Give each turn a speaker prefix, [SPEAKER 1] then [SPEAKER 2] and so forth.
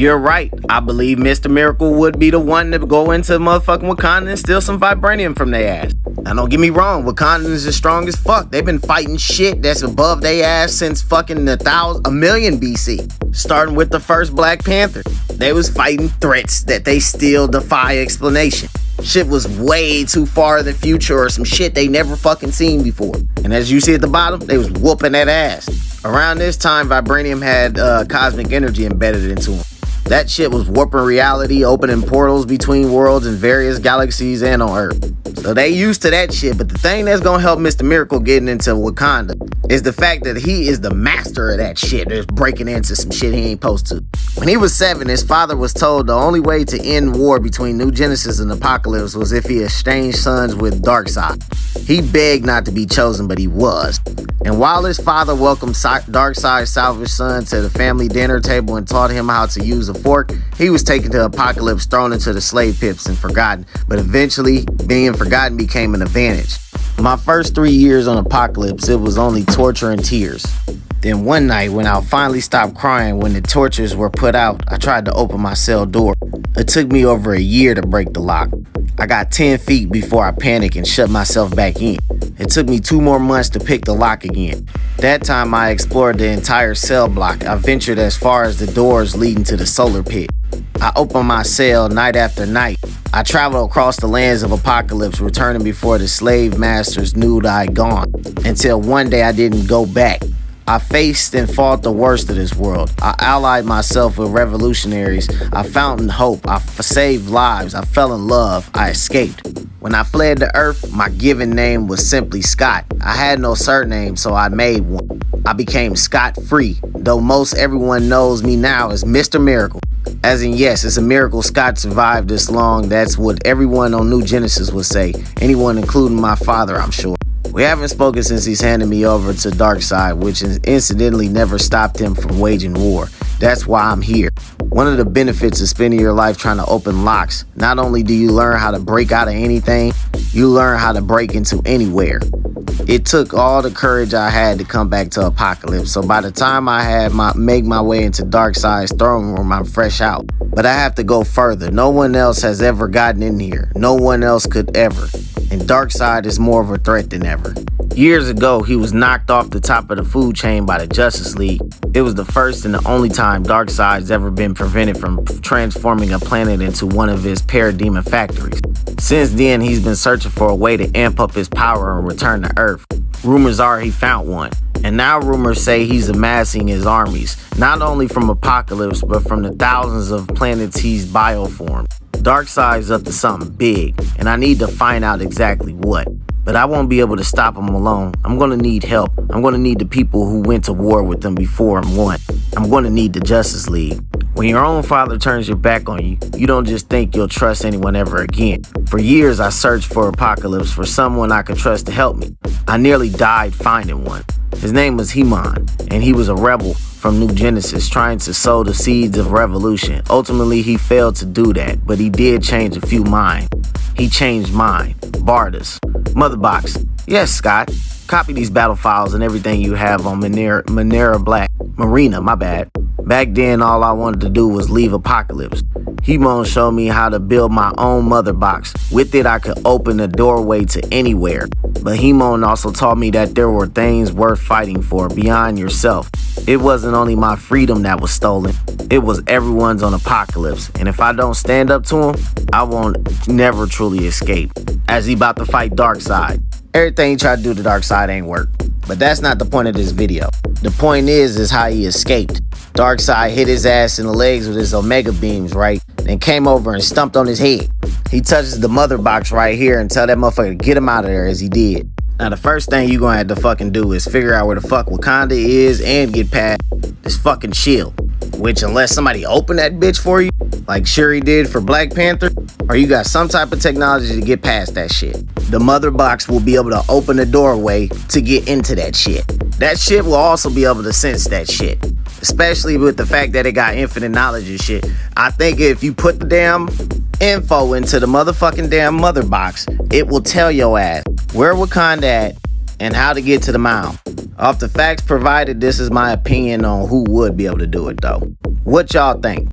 [SPEAKER 1] You're right. I believe Mr. Miracle would be the one to go into motherfucking Wakanda and steal some Vibranium from their ass. Now don't get me wrong, Wakandans is strong as fuck. They've been fighting shit that's above their ass since fucking a million BC. Starting with the first Black Panther. They was fighting threats that they still defy explanation. Shit was way too far in the future or some shit they never fucking seen before. And as you see at the bottom, they was whooping that ass. Around this time, Vibranium had cosmic energy embedded into him. That shit was warping reality, opening portals between worlds and various galaxies and on Earth. So they used to that shit, but the thing that's gonna help Mr. Miracle getting into Wakanda is the fact that he is the master of that shit. There's breaking into some shit he ain't supposed to. When he was 7, his father was told the only way to end war between New Genesis and Apocalypse was if he exchanged sons with Darkseid. He begged not to be chosen, but he was. And while his father welcomed Darkseid's salvaged son to the family dinner table and taught him how to use a fork, he was taken to Apocalypse, thrown into the slave pits and forgotten. But eventually, being forgotten became an advantage. My first 3 years on Apocalypse, it was only torture and tears. Then one night, when I finally stopped crying when the tortures were put out, I tried to open my cell door. It took me over a year to break the lock. I got 10 feet before I panicked and shut myself back in. It took me 2 more months to pick the lock again. That time I explored the entire cell block. I ventured as far as the doors leading to the solar pit. I opened my cell night after night. I traveled across the lands of Apocalypse, returning before the slave masters knew that I'd gone, until one day I didn't go back. I faced and fought the worst of this world. I allied myself with revolutionaries. I fountained hope. I saved lives. I fell in love. I escaped. When I fled to Earth, my given name was simply Scott. I had no surname, so I made one. I became scot-free, though most everyone knows me now as Mr. Miracle. As in, yes, it's a miracle Scott survived this long. That's what everyone on New Genesis would say. Anyone, including my father, I'm sure. We haven't spoken since he's handed me over to Darkseid, which incidentally never stopped him from waging war. That's why I'm here. One of the benefits of spending your life trying to open locks, not only do you learn how to break out of anything, you learn how to break into anywhere. It took all the courage I had to come back to Apocalypse, so by the time I had make my way into Darkseid's throne room, I'm fresh out. But I have to go further. No one else has ever gotten in here. No one else could ever. And Darkseid is more of a threat than ever. Years ago, he was knocked off the top of the food chain by the Justice League. It was the first and the only time Darkseid's ever been prevented from transforming a planet into one of his parademon factories. Since then, he's been searching for a way to amp up his power and return to Earth. Rumors are he found one. And now rumors say he's amassing his armies, not only from Apocalypse, but from the thousands of planets he's bioformed. Darkseid's up to something big, and I need to find out exactly what. But I won't be able to stop him alone. I'm gonna need help. I'm gonna need the people who went to war with him before and won. I'm gonna need the Justice League. When your own father turns your back on you, you don't just think you'll trust anyone ever again. For years, I searched for Apocalypse, for someone I could trust to help me. I nearly died finding one. His name was He-Man, and he was a rebel from New Genesis trying to sow the seeds of revolution. Ultimately, he failed to do that, but he did change a few minds. He changed mine. Bardas. Motherbox. Yes, Scott. Copy these battle files and everything you have on Marina, my bad. Back then, all I wanted to do was leave Apocalypse. He-Man showed me how to build my own mother box. With it, I could open a doorway to anywhere. But He-Man also taught me that there were things worth fighting for beyond yourself. It wasn't only my freedom that was stolen. It was everyone's on Apocalypse. And if I don't stand up to him, I won't never truly escape. As he about to fight Darkseid. Everything he tried to do to Darkseid ain't work. But that's not the point of this video. The point is how he escaped. Darkseid hit his ass in the legs with his Omega beams, right? Then came over and stumped on his head. He touches the mother box right here and tell that motherfucker to get him out of there as he did. Now the first thing you gonna have to fucking do is figure out where the fuck Wakanda is and get past this fucking shield. Which, unless somebody opened that bitch for you, like Shuri did for Black Panther, or you got some type of technology to get past that shit, the mother box will be able to open the doorway to get into that shit. That shit will also be able to sense that shit. Especially with the fact that it got infinite knowledge and shit. I think if you put the damn info into the motherfucking damn mother box, it will tell your ass where Wakanda at and how to get to the mound. Off the facts provided, this is my opinion on who would be able to do it though. What y'all think?